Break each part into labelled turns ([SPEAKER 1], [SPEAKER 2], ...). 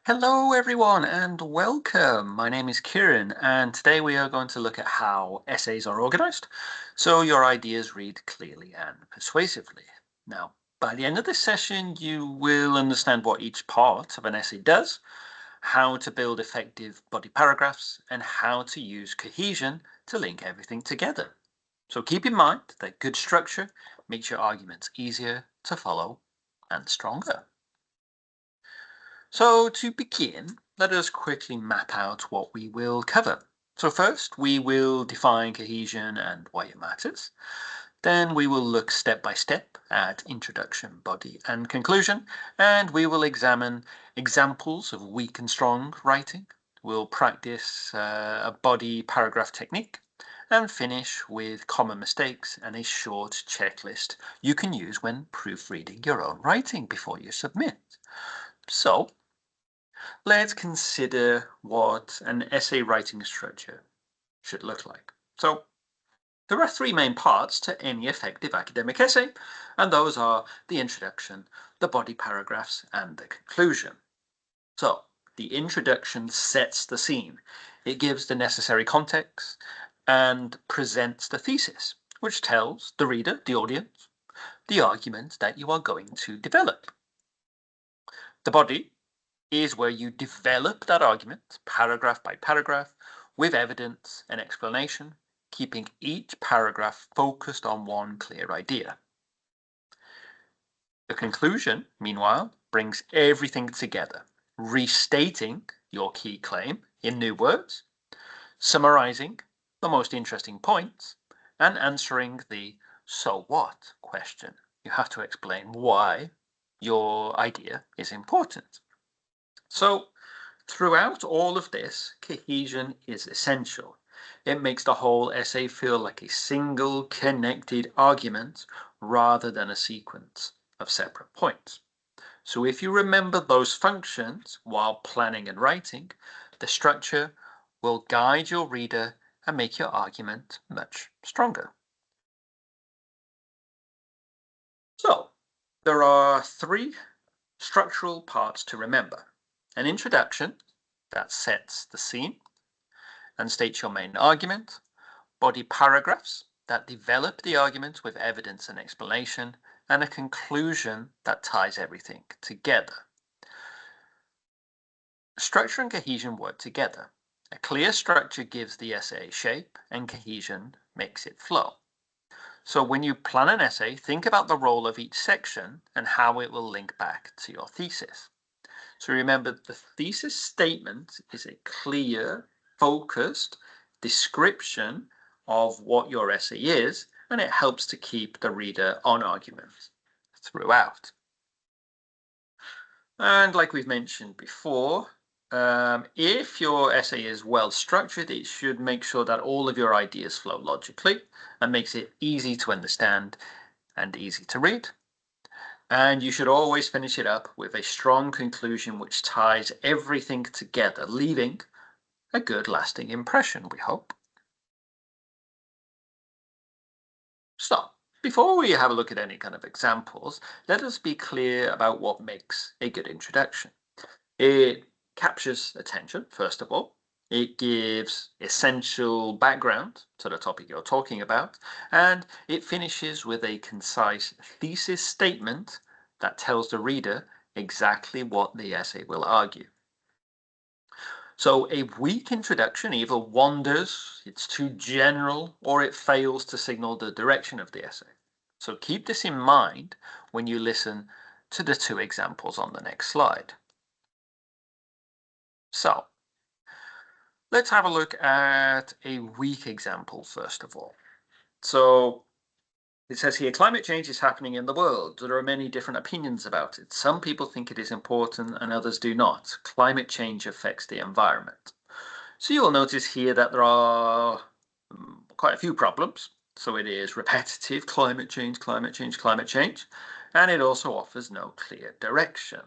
[SPEAKER 1] Hello, everyone, and welcome. My name is Kieran, and today we are going to look at how essays are organized so your ideas read clearly and persuasively. Now, by the end of this session, you will understand what each part of an essay does, how to build effective body paragraphs, and how to use cohesion to link everything together. So keep in mind that good structure makes your arguments easier to follow and stronger. So to begin, let us quickly map out what we will cover. So first, we will define cohesion and why it matters. Then we will look step by step at introduction, body, and conclusion, and we will examine examples of weak and strong writing. We'll practice a body paragraph technique and finish with common mistakes and a short checklist you can use when proofreading your own writing before you submit. So, let's consider what an essay writing structure should look like. So there are three main parts to any effective academic essay, and those are the introduction, the body paragraphs, and the conclusion. So the introduction sets the scene. It gives the necessary context and presents the thesis, which tells the reader, the audience, the argument that you are going to develop. The body is where you develop that argument paragraph by paragraph with evidence and explanation, keeping each paragraph focused on one clear idea. The conclusion, meanwhile, brings everything together, restating your key claim in new words, summarizing the most interesting points, and answering the so what question. You have to explain why your idea is important. So, throughout all of this, cohesion is essential. It makes the whole essay feel like a single connected argument rather than a sequence of separate points. So if you remember those functions while planning and writing, the structure will guide your reader and make your argument much stronger. So there are three structural parts to remember. An introduction that sets the scene and states your main argument, body paragraphs that develop the argument with evidence and explanation, and a conclusion that ties everything together. Structure and cohesion work together. A clear structure gives the essay shape, and cohesion makes it flow. So when you plan an essay, think about the role of each section and how it will link back to your thesis. So remember, the thesis statement is a clear, focused description of what your essay is, and it helps to keep the reader on argument throughout. And like we've mentioned before, if your essay is well structured, it should make sure that all of your ideas flow logically and makes it easy to understand and easy to read. And you should always finish it up with a strong conclusion which ties everything together, leaving a good lasting impression, we hope. So, before we have a look at any kind of examples, let us be clear about what makes a good introduction. It captures attention, first of all. It gives essential background to the topic you're talking about, and it finishes with a concise thesis statement that tells the reader exactly what the essay will argue. So a weak introduction either wanders, it's too general, or it fails to signal the direction of the essay. So keep this in mind when you listen to the two examples on the next slide. So let's have a look at a weak example first of all. So it says here, climate change is happening in the world. There are many different opinions about it. Some people think it is important and others do not. Climate change affects the environment. So you'll notice here that there are quite a few problems. So it is repetitive, climate change, climate change, climate change, and it also offers no clear direction.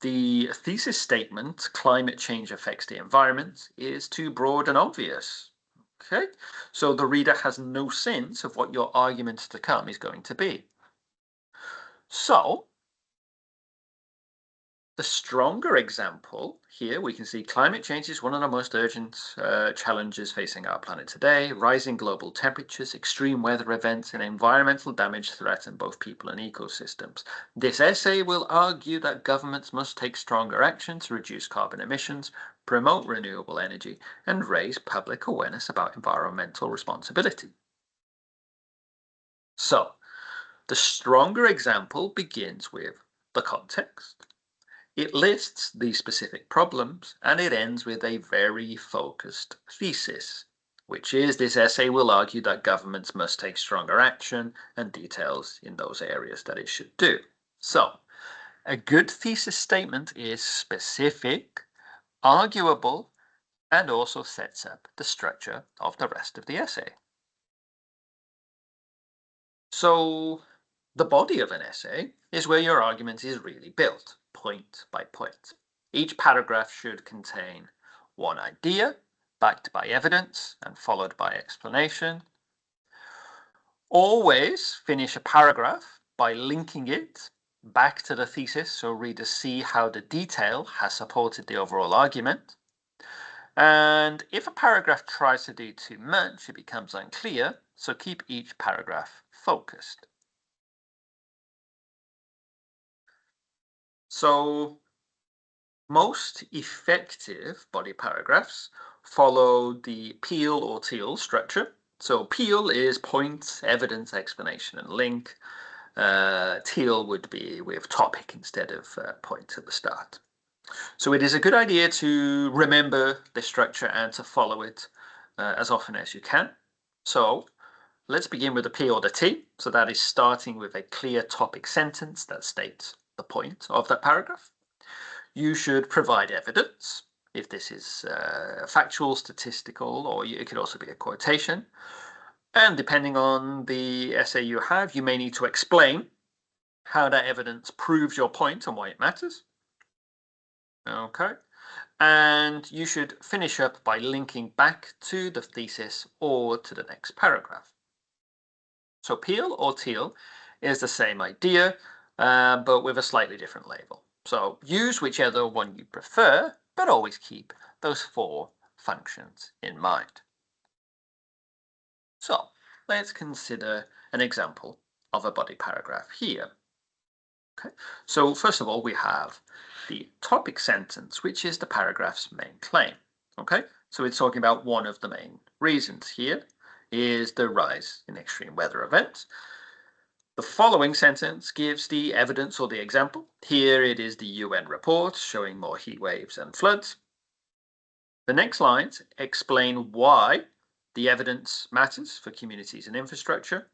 [SPEAKER 1] The thesis statement, climate change affects the environment, is too broad and obvious. Okay, so the reader has no sense of what your argument to come is going to be. So The stronger example here, we can see climate change is one of the most urgent challenges facing our planet today. Rising global temperatures, extreme weather events, and environmental damage threaten both people and ecosystems. This essay will argue that governments must take stronger action to reduce carbon emissions, promote renewable energy, and raise public awareness about environmental responsibility. So, the stronger example begins with the context. It lists the specific problems and it ends with a very focused thesis, which is this essay will argue that governments must take stronger action and details in those areas that it should do. So, a good thesis statement is specific, arguable, and also sets up the structure of the rest of the essay. So, the body of an essay is where your argument is really built, point by point. Each paragraph should contain one idea, backed by evidence and followed by explanation. Always finish a paragraph by linking it back to the thesis so readers see how the detail has supported the overall argument. And if a paragraph tries to do too much, it becomes unclear, so keep each paragraph focused. So most effective body paragraphs follow the Peel or Teal structure. So Peel is point, evidence, explanation, and link. Teal would be with topic instead of point at the start. So it is a good idea to remember this structure and to follow it as often as you can. So let's begin with the P or the T. So that is starting with a clear topic sentence that states the point of that paragraph. You should provide evidence, if this is factual, statistical, or it could also be a quotation. And depending on the essay you have, you may need to explain how that evidence proves your point and why it matters. Okay. And you should finish up by linking back to the thesis or to the next paragraph. So Peel or Teal is the same idea, but with a slightly different label. So use whichever one you prefer, but always keep those four functions in mind. So let's consider an example of a body paragraph here. Okay. So first of all, we have the topic sentence, which is the paragraph's main claim. Okay, so it's talking about one of the main reasons here is the rise in extreme weather events. The following sentence gives the evidence or the example. Here it is the UN report showing more heat waves and floods. The next lines explain why the evidence matters for communities and infrastructure.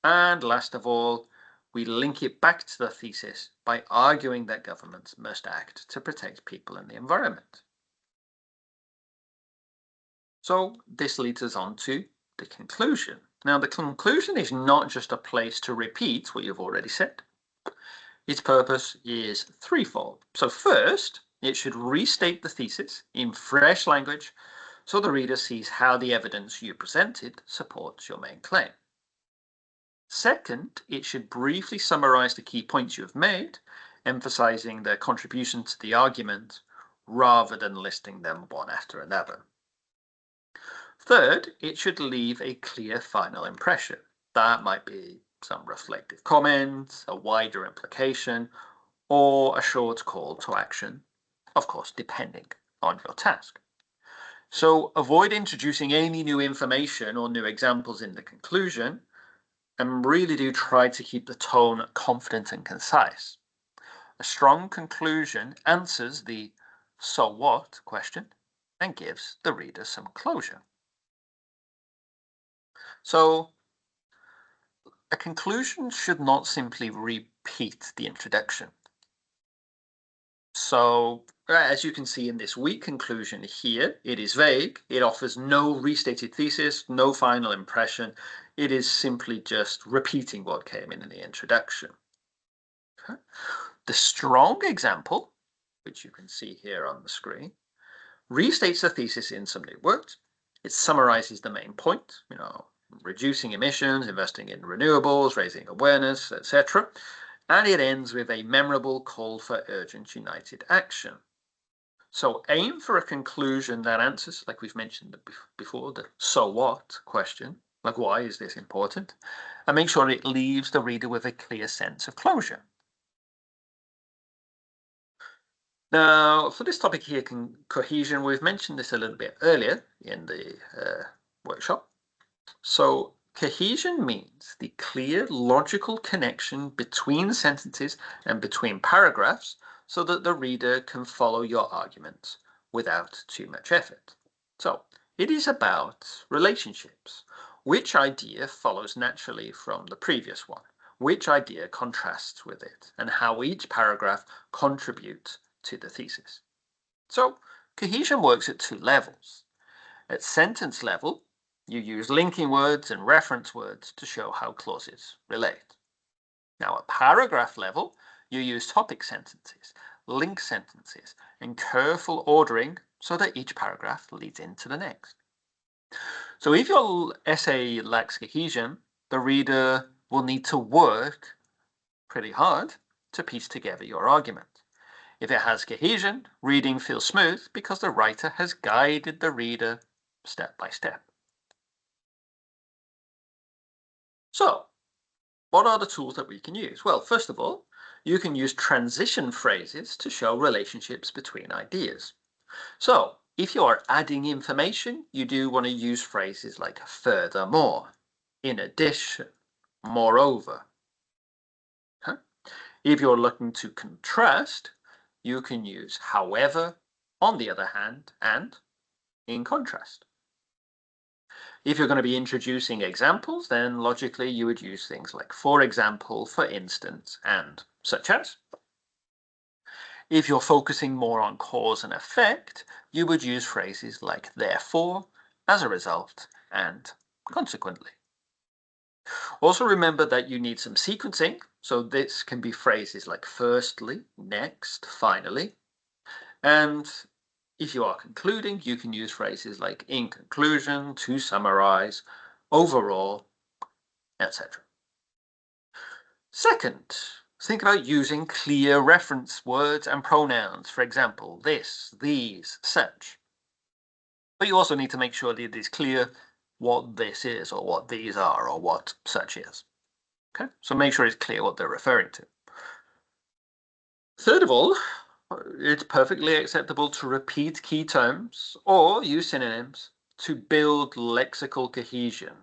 [SPEAKER 1] And last of all, we link it back to the thesis by arguing that governments must act to protect people and the environment. So this leads us on to the conclusion. Now, the conclusion is not just a place to repeat what you've already said. Its purpose is threefold. So first, it should restate the thesis in fresh language so the reader sees how the evidence you presented supports your main claim. Second, it should briefly summarize the key points you have made, emphasizing their contribution to the argument rather than listing them one after another. Third, it should leave a clear final impression. That might be some reflective comment, a wider implication, or a short call to action, of course, depending on your task. So avoid introducing any new information or new examples in the conclusion, and really do try to keep the tone confident and concise. A strong conclusion answers the "so what" question and gives the reader some closure. So a conclusion should not simply repeat the introduction. So as you can see in this weak conclusion here, it is vague. It offers no restated thesis, no final impression. It is simply just repeating what came in the introduction. Okay. The strong example, which you can see here on the screen, restates the thesis in some new words. It summarizes the main point, reducing emissions, investing in renewables, raising awareness, etc. and it ends with a memorable call for urgent united action. So aim for a conclusion that answers, like we've mentioned before, the so what question, like why is this important? And make sure it leaves the reader with a clear sense of closure. Now, for this topic here, cohesion, we've mentioned this a little bit earlier in the workshop. So cohesion means the clear logical connection between sentences and between paragraphs so that the reader can follow your arguments without too much effort. So it is about relationships. Which idea follows naturally from the previous one? Which idea contrasts with it? And how each paragraph contributes to the thesis. So cohesion works at two levels. At sentence level, you use linking words and reference words to show how clauses relate. Now at paragraph level, you use topic sentences, link sentences, and careful ordering so that each paragraph leads into the next. So if your essay lacks cohesion, the reader will need to work pretty hard to piece together your argument. If it has cohesion, reading feels smooth because the writer has guided the reader step by step. So, what are the tools that we can use? Well, first of all, you can use transition phrases to show relationships between ideas. So, if you are adding information, you do want to use phrases like furthermore, in addition, moreover. If you're looking to contrast, you can use however, on the other hand, and in contrast. If you're going to be introducing examples, then logically you would use things like for example, for instance, and such as. If you're focusing more on cause and effect, you would use phrases like therefore, as a result, and consequently. Also remember that you need some sequencing, so this can be phrases like firstly, next, finally. And if you are concluding, you can use phrases like in conclusion, to summarize, overall, etc. Second, think about using clear reference words and pronouns. For example, this, these, such. But you also need to make sure that it is clear what this is, or what these are, or what such is. Okay, so make sure it's clear what they're referring to. Third of all, it's perfectly acceptable to repeat key terms or use synonyms to build lexical cohesion.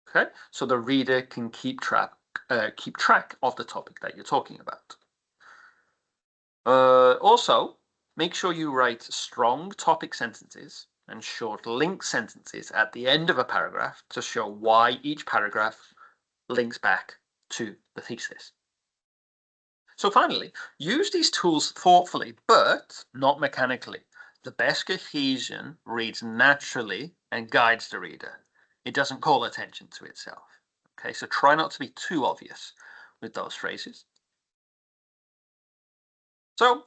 [SPEAKER 1] Okay, so the reader can keep track of the topic that you're talking about. Also, make sure you write strong topic sentences and short link sentences at the end of a paragraph to show why each paragraph links back to the thesis. So finally, use these tools thoughtfully, but not mechanically. The best cohesion reads naturally and guides the reader. It doesn't call attention to itself. Okay, so try not to be too obvious with those phrases. So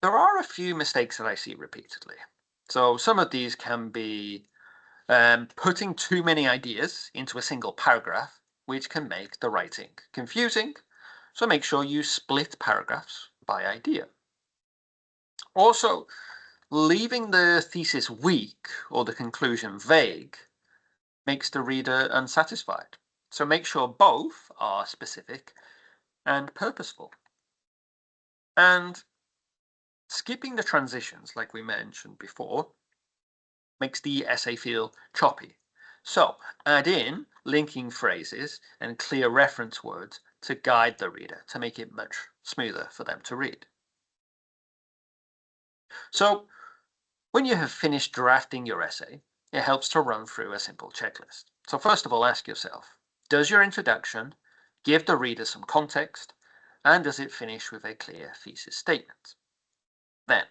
[SPEAKER 1] there are a few mistakes that I see repeatedly. So some of these can be putting too many ideas into a single paragraph, which can make the writing confusing. So make sure you split paragraphs by idea. Also, leaving the thesis weak or the conclusion vague makes the reader unsatisfied. So make sure both are specific and purposeful. And skipping the transitions, like we mentioned before, makes the essay feel choppy. So add in linking phrases and clear reference words to guide the reader to make it much smoother for them to read. So when you have finished drafting your essay, it helps to run through a simple checklist. So first of all, ask yourself, does your introduction give the reader some context, and does it finish with a clear thesis statement? Then,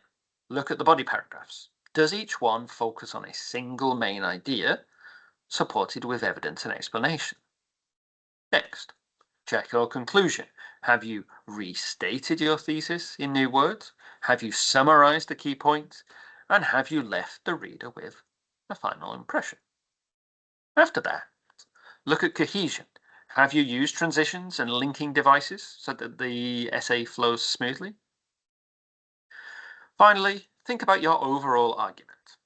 [SPEAKER 1] look at the body paragraphs. Does each one focus on a single main idea, supported with evidence and explanation? Next, check your conclusion. Have you restated your thesis in new words? Have you summarized the key points? And have you left the reader with a final impression? After that, look at cohesion. Have you used transitions and linking devices so that the essay flows smoothly? Finally, think about your overall argument.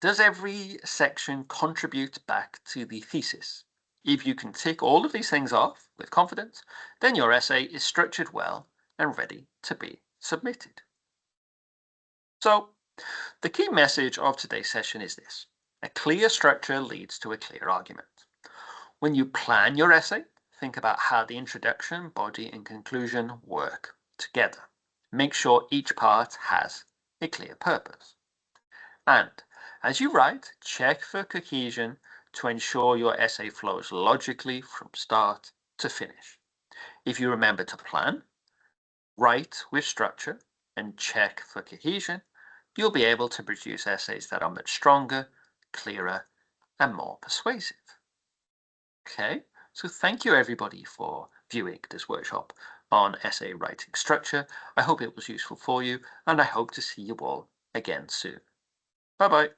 [SPEAKER 1] Does every section contribute back to the thesis? If you can tick all of these things off with confidence, then your essay is structured well and ready to be submitted. So, the key message of today's session is this: a clear structure leads to a clear argument. When you plan your essay, think about how the introduction, body, and conclusion work together. Make sure each part has a clear purpose. And as you write, check for cohesion to ensure your essay flows logically from start to finish. If you remember to plan, write with structure, and check for cohesion, you'll be able to produce essays that are much stronger, clearer, and more persuasive. Okay, so thank you everybody for viewing this workshop on essay writing structure. I hope it was useful for you, and I hope to see you all again soon. Bye bye.